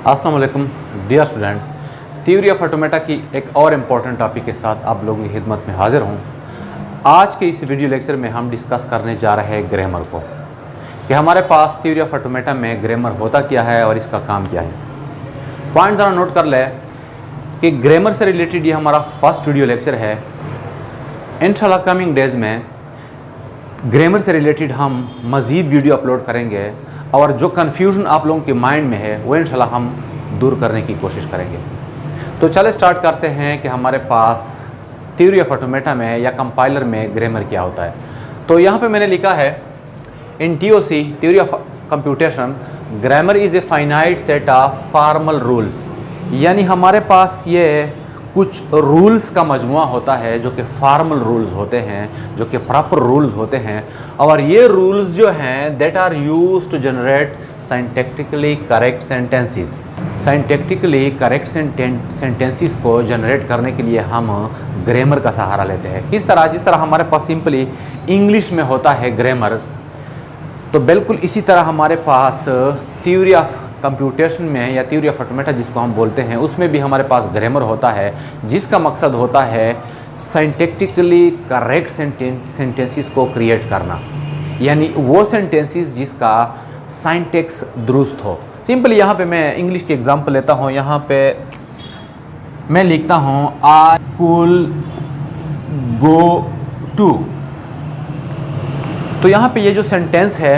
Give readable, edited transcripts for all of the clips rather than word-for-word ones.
अस्सलाम वालेकुम dear student, theory of automata की एक और इम्पॉर्टेंट टॉपिक के साथ आप लोगों की खिदमत में हाजिर हूँ। आज के इस वीडियो लेक्चर में हम डिस्कस करने जा रहे हैं ग्रामर को, कि हमारे पास थ्योरी ऑफ ऑटोमेटा में ग्रामर होता क्या है और इसका काम क्या है। पॉइंट ज़रा नोट कर ले कि ग्रामर से रिलेटेड ये हमारा फर्स्ट वीडियो लेक्चर है। इंशाल्लाह कमिंग डेज़ में ग्रामर से रिलेटेड हम मज़ीद वीडियो अपलोड करेंगे और जो कन्फ्यूजन आप लोगों के माइंड में है वो इंशाल्लाह हम दूर करने की कोशिश करेंगे। तो चले स्टार्ट करते हैं कि हमारे पास थ्योरी ऑफ ऑटोमेटा में या कंपाइलर में ग्रामर क्या होता है। तो यहाँ पे मैंने लिखा है इन TOC theory of computation grammar is a finite set of formal rules, यानी हमारे पास ये कुछ रूल्स का मजमुआ होता है जो कि फॉर्मल रूल्स होते हैं, जो कि प्रॉपर रूल्स होते हैं, और ये रूल्स जो हैं that are used to generate scientifically correct sentences. Scientifically correct sentences को जनरेट करने के लिए हम ग्रामर का सहारा लेते हैं। किस तरह? जिस तरह हमारे पास सिंपली इंग्लिश में होता है ग्रामर, तो बिल्कुल इसी तरह हमारे पास थ्योरी ऑफ कंप्यूटेशन में या थ्योरी ऑफ ऑटोमेटा जिसको हम बोलते हैं उसमें भी हमारे पास ग्रामर होता है, जिसका मकसद होता है साइंटिफिकली करेक्ट सेंटेंसेस को क्रिएट करना, यानी वो सेंटेंसेस जिसका साइंटेक्स दुरुस्त हो। सिंपली यहाँ पे मैं इंग्लिश की एग्जांपल लेता हूँ। यहाँ पे मैं लिखता हूँ आई कुल गो टू। तो यहाँ पे ये जो सेंटेंस है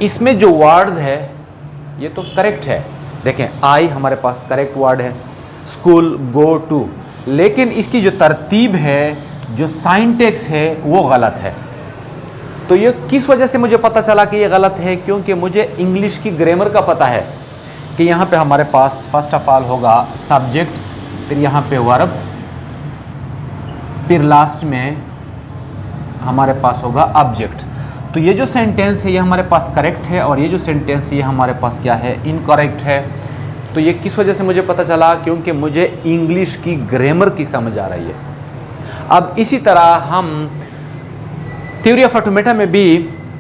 इसमें जो वर्ड्स है ये तो करेक्ट है। देखें, आई हमारे पास करेक्ट वर्ड है, स्कूल गो टू, लेकिन इसकी जो तरतीब है, जो साइंटेक्स है वो गलत है। तो ये किस वजह से मुझे पता चला कि ये गलत है? क्योंकि मुझे इंग्लिश की ग्रामर का पता है कि यहाँ पे हमारे पास फर्स्ट ऑफ ऑल होगा सब्जेक्ट, फिर यहाँ पे वर्ब, फिर लास्ट में हमारे पास होगा ऑब्जेक्ट। तो ये जो सेंटेंस है ये हमारे पास करेक्ट है और ये जो सेंटेंस है ये हमारे पास क्या है? इनकरेक्ट है। तो ये किस वजह से मुझे पता चला? क्योंकि मुझे इंग्लिश की ग्रामर की समझ आ रही है। अब इसी तरह हम थ्योरी ऑफ ऑटोमेटा में भी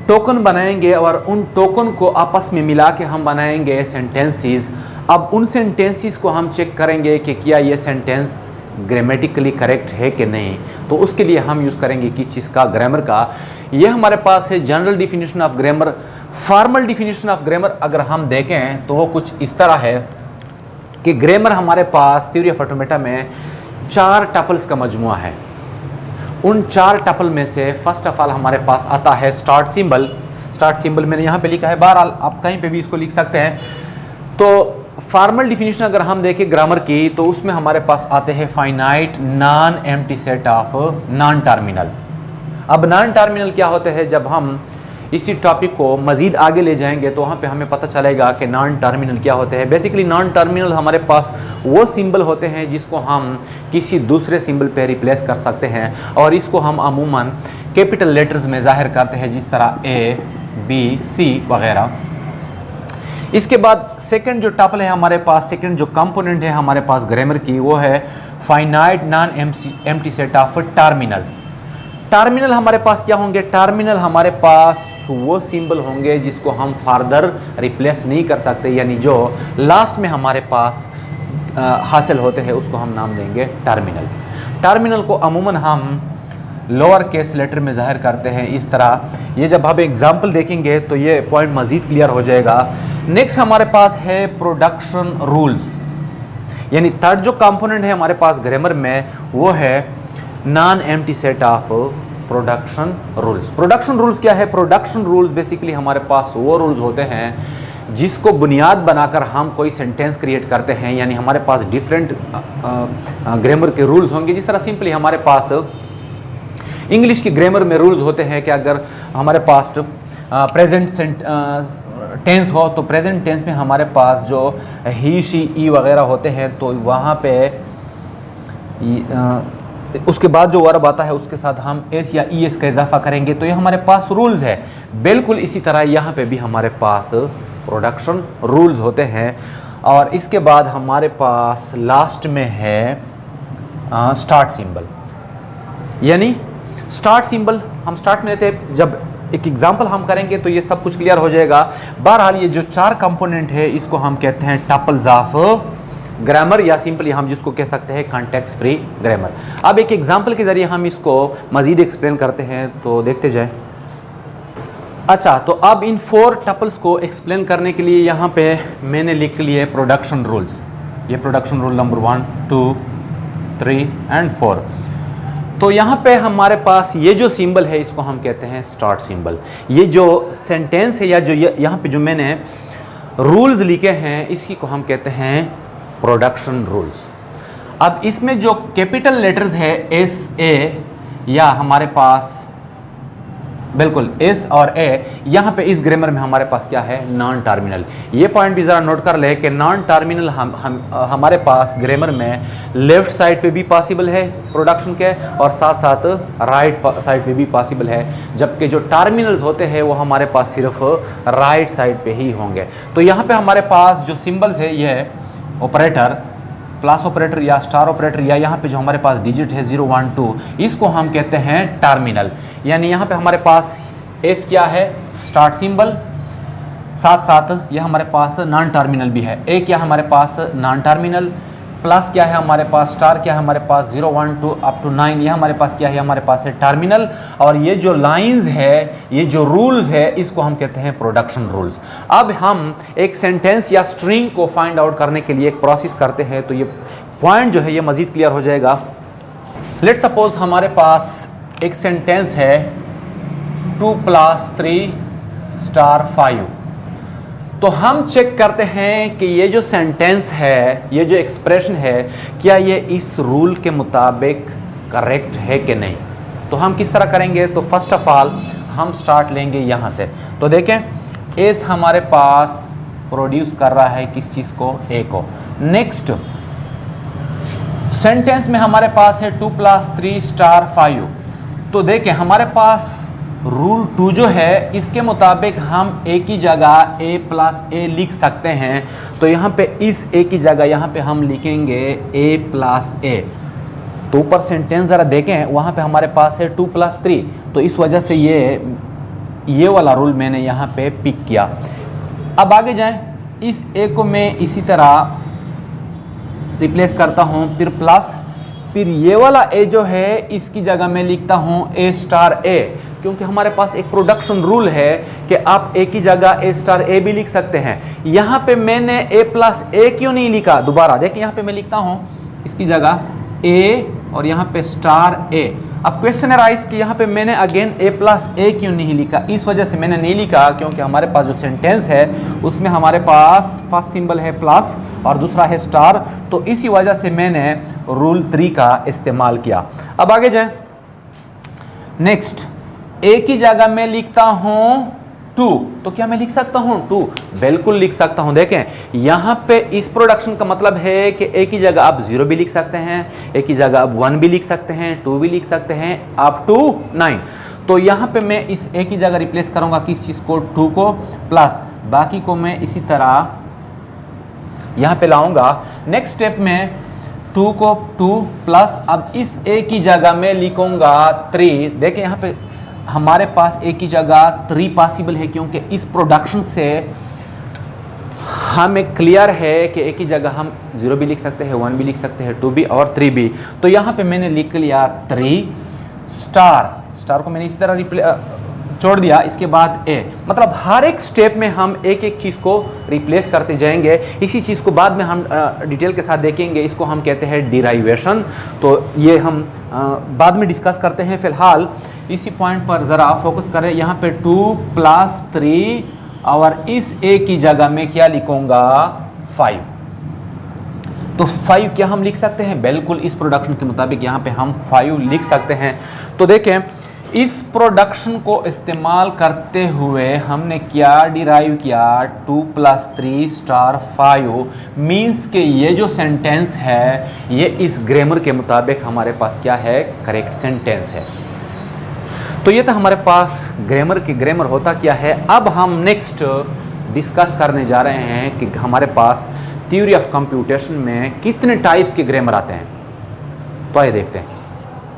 टोकन बनाएंगे और उन टोकन को आपस में मिला के हम बनाएंगे सेंटेंसेस। अब उन सेंटेंसेस को हम चेक करेंगे कि क्या ये सेंटेंस ग्रामेटिकली करेक्ट है कि नहीं। तो उसके लिए हम यूज़ करेंगे किस चीज़ का? ग्रामर का। ये हमारे पास है general definition of grammar. Formal definition of grammar अगर हम देखें तो वो कुछ इस तरह है कि ग्रामर हमारे पास थ्योरी ऑफ ऑटोमेटा में 4 टपल्स का मजमुआ है। उन 4 टपल में से फर्स्ट ऑफ ऑल हमारे पास आता है स्टार्ट सिंबल। स्टार्ट सिंबल मैंने यहाँ पे लिखा है, बहरहाल आप कहीं पे भी इसको लिख सकते हैं। तो फॉर्मल डिफिनीशन अगर हम देखें ग्रामर की तो उसमें हमारे पास आते हैं finite non empty set of non terminal. अब नॉन टर्मिनल क्या होते हैं? जब हम इसी टॉपिक को मज़ीद आगे ले जाएंगे तो वहाँ पे हमें पता चलेगा कि नॉन टर्मिनल क्या होते हैं। बेसिकली नॉन टर्मिनल हमारे पास वो सिंबल होते हैं जिसको हम किसी दूसरे सिंबल पे रिप्लेस कर सकते हैं और इसको हम अमूमन कैपिटल लेटर्स में ज़ाहिर करते हैं, जिस तरह A, B, C वगैरह। इसके बाद सेकंड जो टपल है हमारे पास, सेकंड जो कंपोनेंट है हमारे पास ग्रामर की, वो है finite non empty set of terminals. Terminal हमारे पास क्या होंगे? टर्मिनल हमारे पास वो सिंबल होंगे जिसको हम फर्दर रिप्लेस नहीं कर सकते, यानी जो लास्ट में हमारे पास हासिल होते हैं उसको हम नाम देंगे टर्मिनल। टर्मिनल को अमूमन हम लोअर केस लेटर में ज़ाहिर करते हैं इस तरह। ये जब हम एग्जाम्पल देखेंगे तो ये पॉइंट मज़ीद क्लियर हो जाएगा। नेक्स्ट हमारे पास है प्रोडक्शन रूल्स, यानी थर्ड जो कंपोनेंट है हमारे पास ग्रामर में वो है non empty set of production rules. Production rules क्या है? प्रोडक्शन रूल्स बेसिकली हमारे पास वो रूल्स होते हैं जिसको बुनियाद बनाकर हम कोई सेंटेंस क्रिएट करते हैं, यानी हमारे पास डिफरेंट ग्रामर के रूल्स होंगे। जिस तरह सिंपली हमारे पास इंग्लिश की ग्रामर में रूल्स होते हैं कि अगर हमारे पास प्रेजेंट टेंस हो तो प्रेजेंट टेंस में हमारे पास जो ही, शी, ई वगैरह होते हैं तो वहाँ पे उसके बाद जो वर्ब आता है उसके साथ हम एस या ई एस का इजाफा करेंगे। तो ये हमारे पास रूल्स है। बिल्कुल इसी तरह यहाँ पे भी हमारे पास प्रोडक्शन रूल्स होते हैं। और इसके बाद हमारे पास लास्ट में है स्टार्ट सिंबल, यानी स्टार्ट सिंबल हम स्टार्ट में लेते हैं। जब एक एग्जाम्पल हम करेंगे तो ये सब कुछ क्लियर हो जाएगा। बहरहाल ये जो 4 कंपोनेंट है इसको हम कहते हैं टपल्स ऑफ ग्रामर, या सिंपली हम जिसको कह सकते हैं कॉन्टेक्स्ट फ्री ग्रामर। अब एक एग्जाम्पल के जरिए हम इसको मजीद एक्सप्लेन करते हैं, तो देखते जाएं। अच्छा, तो अब इन 4 टपल्स को एक्सप्लेन करने के लिए यहाँ पे मैंने लिख लिए प्रोडक्शन रूल्स। ये प्रोडक्शन रूल नंबर 1, 2, 3 एंड 4। तो यहाँ पे हमारे पास ये जो सिंबल है इसको हम कहते हैं स्टार्ट सिंबल। ये जो सेंटेंस है या जो यहाँ पे जो मैंने रूल्स लिखे हैं इसी को हम कहते हैं प्रोडक्शन रूल्स। अब इसमें जो कैपिटल लेटर्स है एस ए, या हमारे पास बिल्कुल एस और ए, यहाँ पे इस ग्रामर में हमारे पास क्या है, नॉन टर्मिनल। ये पॉइंट भी ज़रा नोट कर ले कि नॉन टर्मिनल हमारे पास ग्रामर में लेफ्ट साइड पे भी पॉसिबल है प्रोडक्शन के, और साथ साथ राइट साइड पे भी पॉसिबल है, जबकि जो टर्मिनल्स होते हैं वो हमारे पास सिर्फ राइट साइड पे ही होंगे। तो यहाँ पे हमारे पास जो सिम्बल्स है ये ऑपरेटर, प्लस ऑपरेटर या स्टार ऑपरेटर, या यहाँ पे जो हमारे पास डिजिट है 0, 1, 2, इसको हम कहते हैं टर्मिनल। यानी यहाँ पे हमारे पास एस क्या है, स्टार्ट सिंबल, साथ साथ ये हमारे पास नॉन टर्मिनल भी है। ए क्या हमारे पास नॉन टर्मिनल, प्लस क्या है हमारे पास, स्टार क्या है हमारे पास 0, 1, 2 अप टू 9, ये हमारे पास क्या है, हमारे पास है टर्मिनल। और ये जो लाइंस है, ये जो रूल्स है, इसको हम कहते हैं प्रोडक्शन रूल्स। अब हम एक सेंटेंस या स्ट्रिंग को फाइंड आउट करने के लिए एक प्रोसेस करते हैं, तो ये पॉइंट जो है ये मजीद क्लियर हो जाएगा। लेट सपोज हमारे पास एक सेंटेंस है 2 + 3 * 5। तो हम चेक करते हैं कि ये जो सेंटेंस है, ये जो एक्सप्रेशन है, क्या ये इस रूल के मुताबिक करेक्ट है कि नहीं। तो हम किस तरह करेंगे, तो फर्स्ट ऑफ ऑल हम स्टार्ट लेंगे यहाँ से। तो देखें एस हमारे पास प्रोड्यूस कर रहा है किस चीज़ को, ए को। नेक्स्ट सेंटेंस में हमारे पास है 2 + 3 * 5। तो देखें हमारे पास रूल 2 जो है इसके मुताबिक हम ए की जगह a + a लिख सकते हैं। तो यहाँ पे इस a की जगह यहाँ पे हम लिखेंगे a + a। तो ऊपर सेंटेंस ज़रा देखें, वहाँ पे हमारे पास है 2 + 3, तो इस वजह से ये वाला रूल मैंने यहाँ पे पिक किया। अब आगे जाएं, इस a को मैं इसी तरह रिप्लेस करता हूँ, फिर प्लस, फिर ये वाला a जो है इसकी जगह मैं लिखता हूँ a * a, क्योंकि हमारे पास एक प्रोडक्शन रूल है कि आप ए की जगह a * a भी लिख सकते हैं। यहाँ पे मैंने a + a क्यों नहीं लिखा, दोबारा देखिए यहाँ पे मैं लिखता हूँ इसकी जगह a और यहाँ पे * a। अब क्वेश्चन अराइज कि यहाँ पे मैंने अगेन a + a क्यों नहीं लिखा। इस वजह से मैंने नहीं लिखा क्योंकि हमारे पास जो सेंटेंस है उसमें हमारे पास फर्स्ट सिंबल है प्लस और दूसरा है स्टार, तो इसी वजह से मैंने रूल 3 का इस्तेमाल किया। अब आगे जाएं, नेक्स्ट ए की जगह मैं लिखता हूं 2। तो क्या मैं लिख सकता हूं 2? बिल्कुल लिख सकता हूं। देखें यहां पे इस प्रोडक्शन का मतलब है कि ए की जगह आप 0 भी लिख सकते हैं, ए की जगह आप 1 भी लिख सकते हैं, 2 भी लिख सकते हैं, अप टू 9। तो यहां पे मैं इस ए की जगह रिप्लेस करूंगा किस चीज़ को, 2 को, प्लस बाकी को मैं इसी तरह यहां पे लाऊंगा। नेक्स्ट स्टेप में 2 को 2 प्लस, अब इस ए की जगह मैं लिखूंगा 3। देखें यहाँ पे हमारे पास ए की जगह 3 पॉसिबल है, क्योंकि इस प्रोडक्शन से हमें क्लियर है कि ए की जगह हम 0 भी लिख सकते हैं, 1 भी लिख सकते हैं, 2 भी और 3 भी। तो यहाँ पे मैंने लिख लिया 3 स्टार को मैंने इसी तरह छोड़ दिया, इसके बाद ए। मतलब हर एक स्टेप में हम एक एक चीज़ को रिप्लेस करते जाएंगे। इसी चीज़ को बाद में हम डिटेल के साथ देखेंगे, इसको हम कहते हैं डिराइवेशन। तो ये हम बाद में डिस्कस करते हैं। फिलहाल इसी पॉइंट पर ज़रा फोकस करें। यहाँ पे 2 + 3 और इस ए की जगह में क्या लिखूंगा 5। तो 5 क्या हम लिख सकते हैं? बिल्कुल इस प्रोडक्शन के मुताबिक यहाँ पे हम 5 लिख सकते हैं। तो देखें इस प्रोडक्शन को इस्तेमाल करते हुए हमने क्या डिराइव किया, 2 + 3 * 5 मीन्स के ये जो सेंटेंस है ये इस ग्रामर के मुताबिक हमारे पास क्या है, करेक्ट सेंटेंस है। तो ये तो हमारे पास ग्रामर होता क्या है। अब हम नेक्स्ट डिस्कस करने जा रहे हैं कि हमारे पास थ्योरी ऑफ कंप्यूटेशन में कितने टाइप्स के ग्रामर आते हैं। तो आइए देखते हैं।